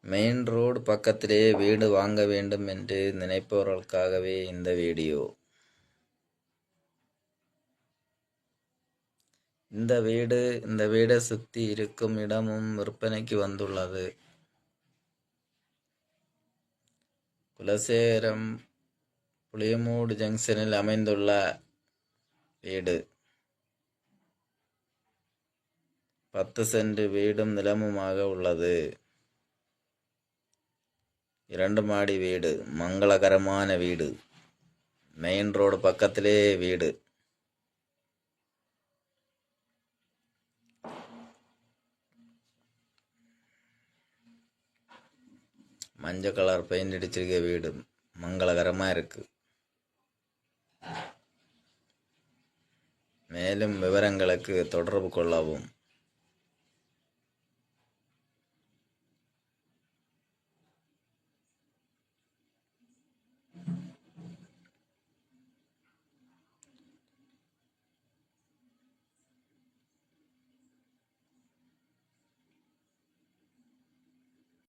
Main road பக்கத்திலே வீடு வாங்க வேண்டும் என்று நினைப்பவர்களுக்காகவே இந்த வீடியோ. இந்த வீடை சுற்றி இருக்கும் இடமும் விற்பனைக்கு வந்துள்ளது. குலசேகரம் புளியமூடு ஜங்ஷனில் அமைந்துள்ள வீடு. 10 சென்ட் வீடும் நிலமுமாக உள்ளது. 2 மாடி வீடு, மங்களகரமான வீடு, மெயின் ரோடு பக்கத்திலே வீடு. மஞ்சள் கலர் பெயிண்ட் அடிச்சிருக்க வீடு, மங்களகரமா இருக்கு. மேலும் விவரங்களுக்கு தொடர்பு கொள்ளவும்.